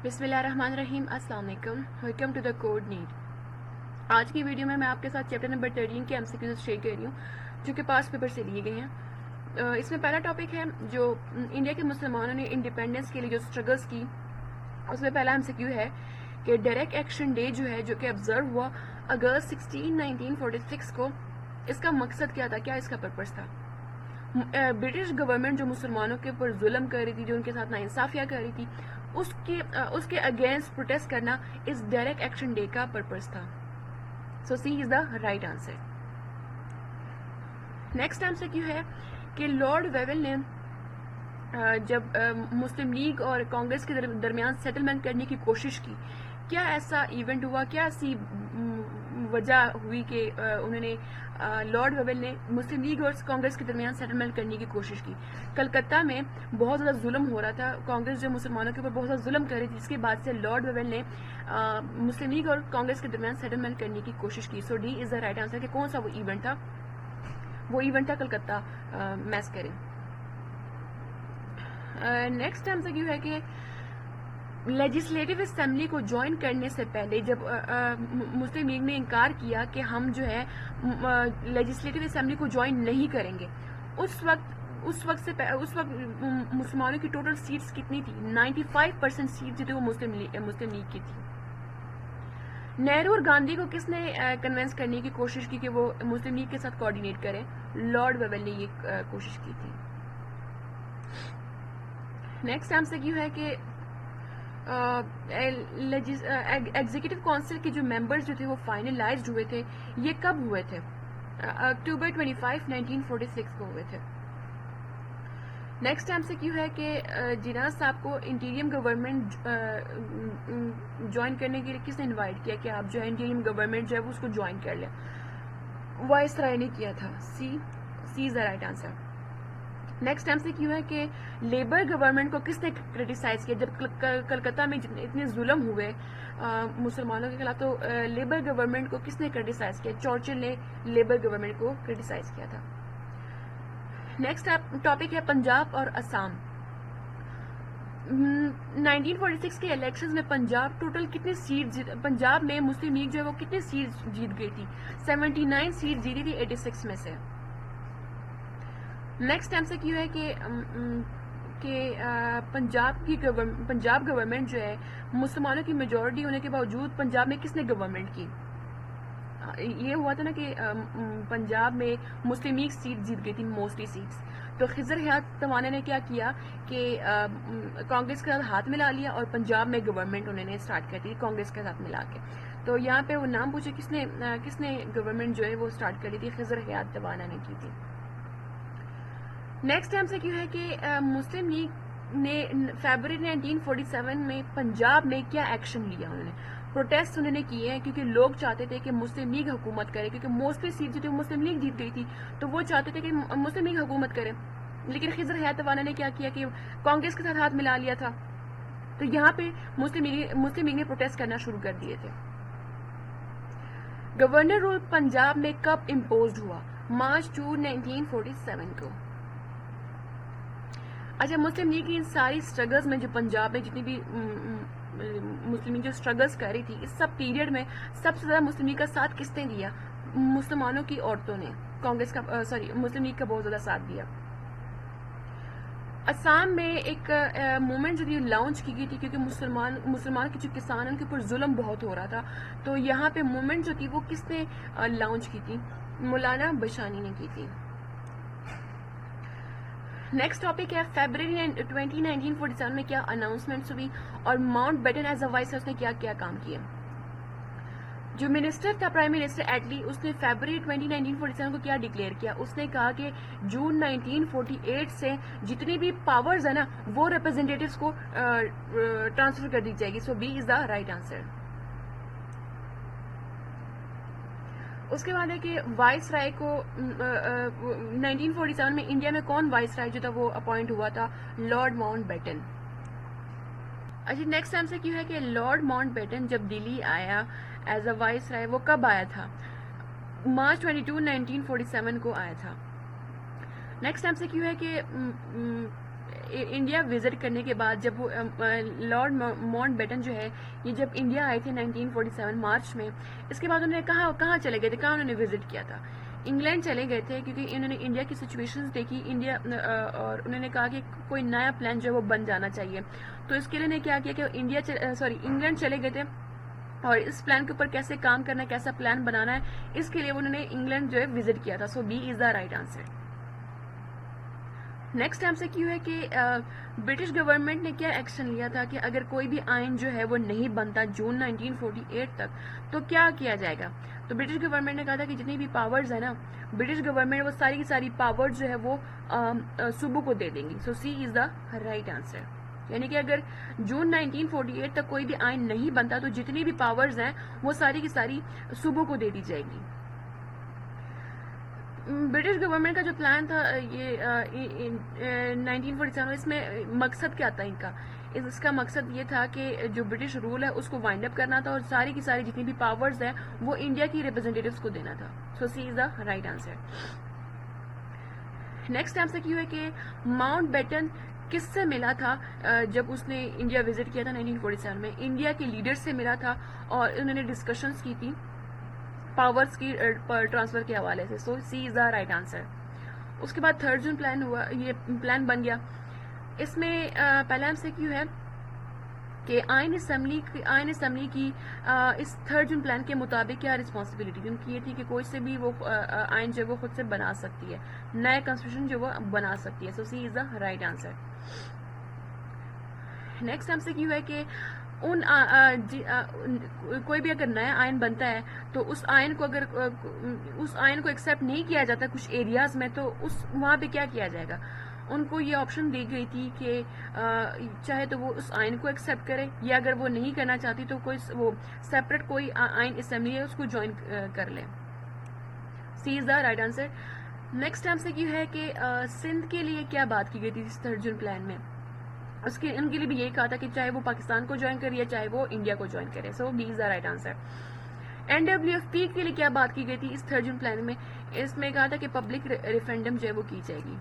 بسم اللہ الرحمن الرحیم. السلام علیکم. Welcome to the code need. آج کی ویڈیو میں آپ کے ساتھ چیپٹر نمبر 13 کے MCQs شیئر کر رہی ہوں جو کہ پاس پیپر سے لیے گئے ہیں. اس میں پہلا ٹاپک ہے جو انڈیا کے مسلمانوں نے انڈیپینڈنس کے لیے جو اسٹرگلس کی. اس میں پہلا MCQ ہے کہ ڈائریکٹ ایکشن ڈے جو ہے جو کہ آبزرو ہوا اگست 16 1946 کو، اس کا مقصد کیا تھا، کیا اس کا پرپس تھا. برٹش گورنمنٹ جو مسلمانوں کے اوپر ظلم کر رہی تھی، جو ان کے ساتھ ناانصافیاں کر رہی تھی، اس کے اگینسٹ پروٹیسٹ کرنا اس ڈائریکٹ ایکشن ڈے کا پرپس تھا. So C is the right answer. Next MCQ ہے کہ لارڈ ویول نے جب مسلم لیگ اور کانگریس کے درمیان سیٹلمنٹ کرنے کی کوشش کی، کیا ایسا ایونٹ ہوا، کیا ایسی وجہ ہوئی کہ انہوں نے لارڈ ویول نے مسلم لیگ اور کانگریس کے درمیان سیٹلمنٹ کرنے کی کوشش کی. کلکتہ میں بہت زیادہ ظلم ہو رہا تھا، کانگریس جو مسلمانوں کے اوپر بہت زیادہ ظلم کر رہی تھی، جس کے بعد سے لارڈ ویول نے مسلم لیگ اور کانگریس کے درمیان سیٹلمنٹ کرنے کی کوشش کی. So D is the right answer کہ کون سا وہ ایونٹ تھا. وہ ایونٹ تھا کلکتہ میس کریں. نیکسٹ MCQ ہے کہ لیجسلیٹو اسمبلی کو جوائن کرنے سے پہلے جب مسلم لیگ نے انکار کیا کہ ہم جو ہے لیجسلیٹو اسمبلی کو جوائن نہیں کریں گے، اس وقت مسلمانوں کی ٹوٹل سیٹس کتنی تھی؟ 95% سیٹس جو تھی وہ مسلم لیگ کی تھی. نہرو اور گاندھی کو کس نے کنونس کرنے کی کوشش کی کہ وہ مسلم لیگ کے ساتھ کوآرڈینیٹ کریں؟ لارڈ ویول نے یہ کوشش کی تھی. نیکسٹ MCQ ہے کہ ایگزیکٹو کونسل کے جو ممبرز جو تھے وہ فائنلائزڈ ہوئے تھے، یہ کب ہوئے تھے؟ اکتوبر 25 1946 کو ہوئے تھے. نیکسٹ MCQ ہے کہ جناح صاحب کو انٹیریم گورنمنٹ جوائن کرنے کے لیے کس نے انوائٹ کیا کہ آپ جو ہے انٹیریم گورنمنٹ جو ہے وہ اس کو جوائن کر لیں؟ وائس رائے نے کیا تھا. C is the right answer. Next MCQ ہے کہ لیبر گورنمنٹ کو کس نے کرٹیسائز کیا جب کلکتہ میں اتنے ظلم ہوئے مسلمانوں کے خلاف؟ تو لیبر گورنمنٹ کو کس نے کرٹیسائز کیا؟ چرچل نے لیبر گورنمنٹ کو کرٹیسائز کیا تھا. نیکسٹ ٹاپک ہے پنجاب اور آسام. 1946 کے الیکشنز میں پنجاب ٹوٹل کتنے سیٹ پنجاب میں مسلم لیگ جو ہے وہ کتنے سیٹ جیت گئی تھی؟ 79 سیٹ جیتی تھی 86 میں سے. نیکسٹ MCQ ہے کہ پنجاب گورنمنٹ جو ہے مسلمانوں کی میجورٹی ہونے کے باوجود پنجاب میں کس نے گورنمنٹ کی؟ یہ ہوا تھا نا کہ پنجاب میں مسلم لیگ سیٹ جیت گئی تھی، موسٹلی سیٹس. تو خضر حیات توانا نے کیا کیا کہ کانگریس کے ساتھ ہاتھ ملا لیا اور پنجاب میں گورنمنٹ انہوں نے اسٹارٹ کر دی کانگریس کے ساتھ ملا کے. تو یہاں پہ وہ نام پوچھے کس نے گورنمنٹ جو ہے وہ اسٹارٹ کر دی تھی؟ خضر حیات توانا نے کی تھی. نیکسٹ MCQ ہے کہ مسلم لیگ نے فیبرری 1947 میں پنجاب میں کیا ایکشن لیا؟ انہوں نے پروٹیسٹ انہوں نے کیے ہیں کیونکہ لوگ چاہتے تھے کہ مسلم لیگ حکومت کرے، کیونکہ موسٹلی سیٹ جو تھی مسلم لیگ جیت گئی تھی، تو وہ چاہتے تھے کہ مسلم لیگ حکومت کرے. لیکن خضر حیات توانا نے کیا کیا کہ کانگریس کے ساتھ ہاتھ ملا لیا تھا. تو یہاں پہ مسلم لیگ نے پروٹیسٹ کرنا شروع کر دیے تھے. گورنر رول پنجاب میں کب امپوزڈ ہوا؟ مارچ 2 1947 کو. اچھا، مسلم لیگ کی ان ساری اسٹرگلز میں جو پنجاب میں جتنی بھی مسلم لیگ جو اسٹرگلز کر رہی تھی، اس سب پیریڈ میں سب سے زیادہ مسلم لیگ کا ساتھ کس نے دیا؟ مسلمانوں کی عورتوں نے. مسلم لیگ کا بہت زیادہ ساتھ دیا. آسام میں ایک موومنٹ جو تھی لانچ کی گئی تھی کیونکہ مسلمان کے جو کسان ان کے اوپر ظلم بہت ہو رہا تھا. تو یہاں پہ موومنٹ جو تھی وہ کس نے لانچ کی تھی؟ مولانا بشانی نے کی تھی. نیکسٹ ٹاپک ہے فیبرری 1947 میں کیا اناؤنسمنٹس ہوئی اور Mountbatten as a vice اس نے کیا کیا کام کیے؟ جو منسٹر تھا پرائم منسٹر ایٹلی، اس نے فیبرری 1947 کو کیا ڈکلیئر کیا؟ اس نے کہا کہ جون 1948 سے جتنی بھی پاورز ہیں نا وہ ریپرزینٹیٹیوز کو ٹرانسفر کر دی جائے گی. So B is the right answer. اس کے بعد ہے کہ وائس رائے کو 1947 میں انڈیا میں کون وائس رائے جو تھا وہ اپوائنٹ ہوا تھا؟ Lord Mountbatten. اچھا، نیکسٹ MCQ ہے کہ لارڈ ماؤنٹ بیٹن جب دلی آیا ایز اے وائس رائے وہ کب آیا تھا؟ مارچ 22 1947 کو آیا تھا. نیکسٹ MCQ ہے کہ انڈیا وزٹ کرنے کے بعد جب وہ لارڈ ماؤنٹ بیٹن جو ہے یہ جب انڈیا آئے تھے 1947 مارچ میں، اس کے بعد انہوں نے کہاں چلے گئے تھے، کہاں انہوں نے وزٹ کیا تھا؟ انگلینڈ چلے گئے تھے، کیونکہ انہوں نے انڈیا کی سچویشنز دیکھی اور انہوں نے کہا کہ کوئی نیا پلان جو ہے وہ بن جانا چاہیے. تو اس کے لیے انہوں نے کیا کیا کہ انگلینڈ چلے گئے تھے اور اس پلان کے اوپر کیسے کام کرنا ہے، کیسا پلان بنانا ہے، اس کے لیے انہوں نے انگلینڈ جو ہے وزٹ کیا تھا. So B is the right answer. Next ہم سے کیوں ہے کہ برٹش گورنمنٹ نے کیا ایکشن لیا تھا کہ اگر کوئی بھی آئین جو ہے وہ نہیں بنتا جون 1948 تک تو کیا کیا جائے گا؟ تو برٹش گورنمنٹ نے کہا تھا کہ جتنی بھی پاورز ہیں نا، برٹش گورنمنٹ وہ ساری کی ساری پاورز جو ہے وہ صوبوں کو دے دیں گی. سو C is the right answer. یعنی کہ اگر جون 1948 تک کوئی بھی آئین نہیں بنتا تو جتنی بھی پاورز ہیں وہ ساری کی ساری صوبوں کو دے دی جائے گی. برٹش گورنمنٹ کا جو پلان تھا یہ 1947 اس میں مقصد کیا تھا ان کا؟ اس کا مقصد یہ تھا کہ جو برٹش رول ہے اس کو وائنڈ اپ کرنا تھا اور ساری کی ساری جتنی بھی پاورز ہیں وہ انڈیا کی ریپرزینٹیٹیوز کو دینا تھا. So C is the right answer. Next ہم سے کیوں ہے کہ ماؤنٹ بیٹن کس سے ملا تھا جب اس نے انڈیا وزٹ کیا تھا 1947 میں؟ انڈیا کے لیڈر سے ملا تھا اور انہوں نے ڈسکشنز کی تھی پاورز کی ٹرانسفر کے حوالے سے. سو C is the right answer. اس کے بعد تھرڈ جون پلان ہوا، یہ پلان بن گیا. اس میں پہلا ہم سے کیوں ہے کہ آئین اسمبلی کی اس تھرڈ جون پلان کے مطابق کیا رسپانسبلٹی ان کی یہ تھی کہ کوئی سے بھی وہ آئین جو ہے وہ خود سے بنا سکتی ہے، نیا کانسٹیٹیوشن جو وہ بنا سکتی ہے. سو C is the right answer. Next ہم سے کیوں ہے کہ کوئی بھی اگر نیا آئین بنتا ہے تو اس آئین کو ایکسیپٹ نہیں کیا جاتا کچھ ایریاز میں تو وہاں پہ کیا کیا جائے گا؟ ان کو یہ آپشن دی گئی تھی کہ چاہے تو وہ اس آئین کو ایکسیپٹ کرے یا اگر وہ نہیں کرنا چاہتی تو وہ سیپریٹ کوئی آئین اسمبلی ہے اس کو جوائن کر لے. سی is the right answer. Next ہم سے کیوں ہے کہ سندھ کے لیے کیا بات کی گئی تھی اس تھرڈ جون پلان میں؟ ان کے لیے بھی یہی کہا تھا کہ چاہے وہ پاکستان کو جوائن کرے یا چاہے وہ انڈیا کو جوائن کرے. So B is the right answer. NWFP کے لیے کیا بات کی گئی تھی اس تھرڈ جون پلان میں؟ اس میں کہا تھا کہ پبلک ریفرینڈم جو ہے وہ کی جائے گی.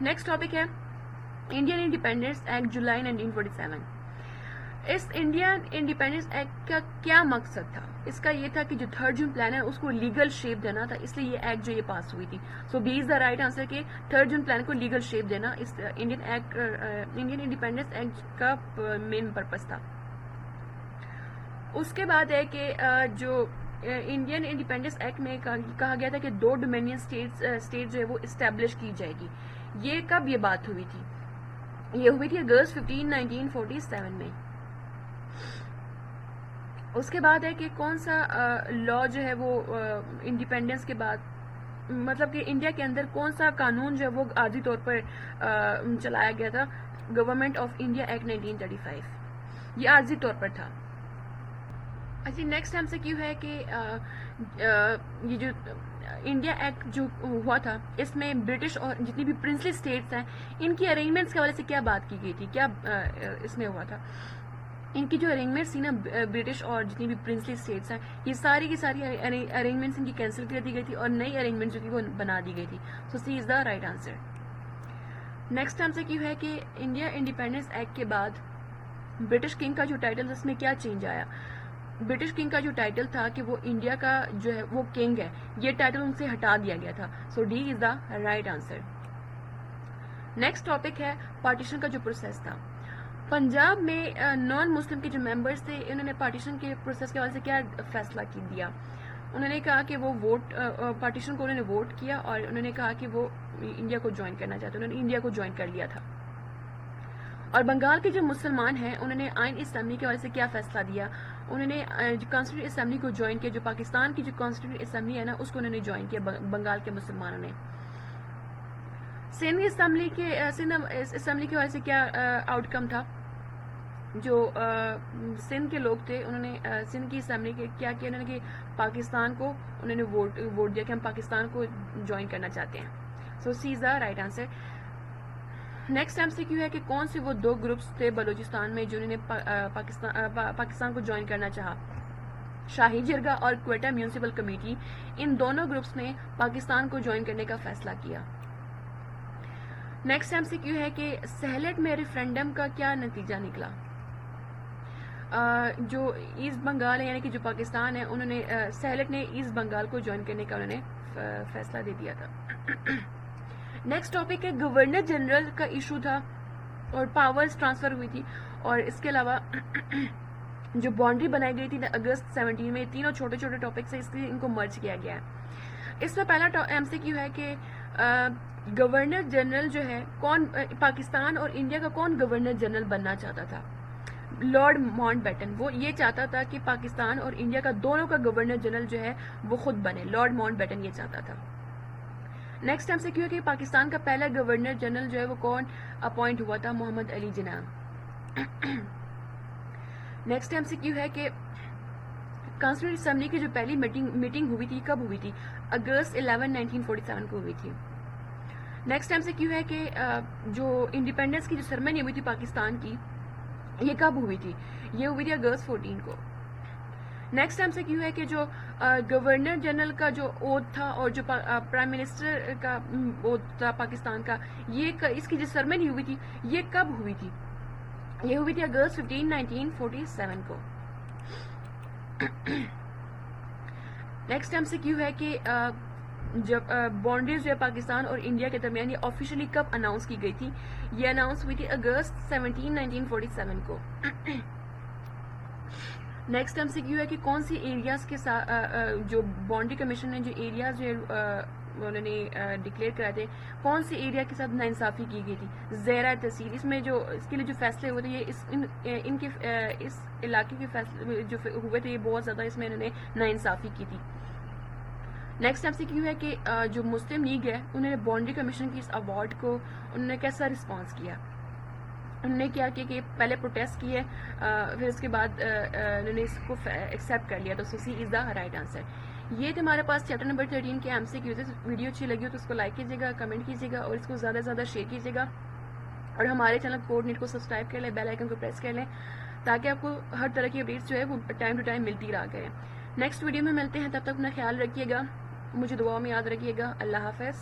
نیکسٹ ٹاپک ہے انڈین انڈیپینڈنس ایکٹ جولائی 1947. اس انڈین انڈیپینڈنس ایکٹ کا کیا مقصد تھا؟ اس کا یہ تھا کہ جو تھرڈ جون پلان ہے اس کو لیگل شیپ دینا تھا، اس لیے یہ ایکٹ جو یہ پاس ہوئی تھی. So B is the right answer کہ تھرڈ جون پلان کو لیگل شیپ دینا اس انڈین انڈیپینڈنس ایکٹ کا مین پرپس تھا. اس کے بعد ہے کہ جو انڈین انڈیپینڈنس ایکٹ میں کہا گیا تھا کہ 2 ڈومینین اسٹیٹ جو ہے وہ اسٹیبلش کی جائے گی. یہ کب یہ بات ہوئی تھی؟ یہ ہوئی تھی اگست 15 1947 میں. اس کے بعد ہے کہ کون سا لا جو ہے وہ انڈیپینڈنس کے بعد مطلب کہ انڈیا کے اندر کون سا قانون جو ہے وہ عارضی طور پر چلایا گیا تھا؟ Government of India act 1935. یہ عارضی طور پر تھا. اچھا نیکسٹ ہم سے کیوں ہے کہ یہ جو انڈیا ایکٹ جو ہوا تھا اس میں برٹش اور جتنی بھی پرنسلی اسٹیٹس ہیں ان کی ارینجمنٹس کے حوالے سے کیا بات کی گئی تھی؟ کیا اس میں ہوا تھا؟ ان کی جو ارینجمنٹس تھی نا برٹش اور جتنی بھی پرنسلی اسٹیٹس ہیں یہ ساری کی ساری ارینجمنٹس ان کی کینسل کر دی گئی تھی اور نئی ارینجمنٹ جو تھی وہ بنا دی گئی تھی. سو C is the right answer. Next ہم سے کیوں ہے کہ انڈیا انڈیپینڈنس ایکٹ کے بعد برٹش کنگ کا جو ٹائٹل اس میں کیا چینج آیا؟ برٹش کنگ کا جو ٹائٹل تھا کہ وہ انڈیا کا جو ہے وہ کنگ ہے، یہ ٹائٹل ان سے ہٹا دیا گیا تھا. So D is the right answer. Next topic ہے پارٹیشن کا جو پروسیس تھا. پنجاب میں نان مسلم کے جو ممبرس تھے انہوں نے پارٹیشن کے پروسیس کے حوالے سے کیا فیصلہ دیا؟ انہوں نے کہا کہ وہ پارٹیشن کو انہوں نے ووٹ کیا اور انہوں نے کہا کہ وہ انڈیا کو جوائن کرنا چاہتے، انہوں نے انڈیا کو جوائن کر لیا تھا. اور بنگال کے جو مسلمان ہیں انہوں نے آئین اسمبلی کے حوالے سے کیا فیصلہ دیا؟ انہوں نے کانسٹیٹیوٹ اسمبلی کو جوائن کیا. جو پاکستان کی جو کانسٹیٹیوٹ اسمبلی ہے نا اس کو انہوں نے جوائن کیا بنگال کے مسلمانوں نے. سندھ اسمبلی کے حوالے سے کیا آؤٹ کم تھا؟ جو سندھ کے لوگ تھے انہوں نے سندھ کی اسمبلی کے کیا کیا؟ انہوں نے کہ پاکستان کو انہوں نے ووٹ دیا کہ ہم پاکستان کو جوائن کرنا چاہتے ہیں. So C is the right answer. Next M C Q ہے کہ کون سے وہ 2 گروپس تھے بلوچستان میں جنہوں نے پاکستان کو جوائن کرنا چاہا؟ شاہی جرگہ اور کوئٹہ میونسپل کمیٹی، ان دونوں گروپس نے پاکستان کو جوائن کرنے کا فیصلہ کیا. نیکسٹ ایم سی کیو ہے کہ سہلٹ میں ریفرینڈم کا کیا نتیجہ نکلا. جو ایسٹ بنگال ہے یعنی کہ جو پاکستان ہے, انہوں نے سہلٹ نے ایسٹ بنگال کو جوائن کرنے کا انہوں نے فیصلہ دے دیا تھا. نیکسٹ ٹاپک ہے گورنر جنرل کا ایشو تھا اور پاورز ٹرانسفر ہوئی تھی, اور اس کے علاوہ جو باؤنڈری بنائی گئی تھی اگست 17 میں, تینوں چھوٹے چھوٹے ٹاپکس ہیں, اس لیے ان کو مرج کیا گیا ہے. اس میں پہلا ایم سی کیو ہے کہ گورنر جنرل جو ہے کون, پاکستان اور انڈیا کا کون گورنر جنرل بننا چاہتا تھا. لارڈ ماؤنٹ بیٹن, وہ یہ چاہتا تھا کہ پاکستان اور انڈیا کا دونوں کا گورنر جنرل جو ہے وہ خود بنے. لارڈ ماؤنٹ بیٹن یہ چاہتا تھا. نیکسٹ ایم سی کیو ہے کہ پاکستان کا پہلا گورنر جنرل جو ہے وہ کون اپوائنٹ ہوا تھا, محمد Ali Jinnah. Next M C Q ہے کہ کانسٹیٹیوٹ اسمبلی کی جو پہلی میٹنگ ہوئی تھی کب ہوئی تھی, اگست 11 1947 کو ہوئی تھی. نیکسٹ ایم سی کیو ہے کہ جو انڈیپینڈنس کی جو سرمنی ہوئی تھی پاکستان کی, یہ کب ہوئی تھی, یہ ہوئی تھی اگست 14 کو. نیکسٹ ایم سی کیو ہے کہ جو گورنر جنرل کا جو اوتھ تھا اور جو پرائم منسٹر کا اوتھ تھا پاکستان کا, یہ اس کی جو سرمنی ہوئی تھی یہ کب ہوئی تھی, یہ ہوئی تھی اگست 15 1947 کو. نیکسٹ ایم سی کیو ہے کہ جب باؤنڈریز جو ہے پاکستان اور انڈیا کے درمیان یہ آفیشلی کب اناؤنس کی گئی تھی, یہ اناؤنس ہوئی تھی اگست 17 1947 کو. نیکسٹ ایم سی کیو ہے کہ کون سی ایریاز کے ساتھ جو باؤنڈری کمیشن نے جو ایریاز جو انہوں نے ڈکلیئر کرائے تھے, کون سی ایریا کے ساتھ ناانصافی کی گئی تھی, زیرہ تحصیل. اس میں جو اس کے لیے جو فیصلے ہوئے تھے یہ ان کے اس علاقے کے فیصلے جو ہوئے تھے یہ بہت زیادہ اس میں انہوں نے ناانصافی کی تھی. نیکسٹ ایم سی کیو ہے کہ جو مسلم لیگ ہے انہوں نے باؤنڈری کمیشن کی اس ایوارڈ کو انہوں نے کیسا رسپانس کیا. انہوں نے کیا کہ پہلے پروٹیسٹ کیے, پھر اس کے بعد انہوں نے اس کو ایکسیپٹ کر لیا. تو سی از دا رائٹ آنسر. یہ تھے ہمارے پاس چیپٹر نمبر 13 کے ایم سی کیوز. ویڈیو اچھی لگی ہو تو اس کو لائک کیجیے گا, کمنٹ کیجیے گا اور اس کو زیادہ سے زیادہ شیئر کیجیے گا, اور ہمارے چینل کوڈ نیٹ کو سبسکرائب کر لیں, بیل آئکن کو پریس کر لیں تاکہ آپ کو ہر طرح کی اپڈیٹس جو ہے وہ ٹائم ٹو ٹائم ملتی رہا کریں. نیکسٹ ویڈیو میں ملتے ہیں, تب تک اپنا خیال رکھیے گا, مجھے دعاؤں میں یاد رکھیے گا. اللہ حافظ.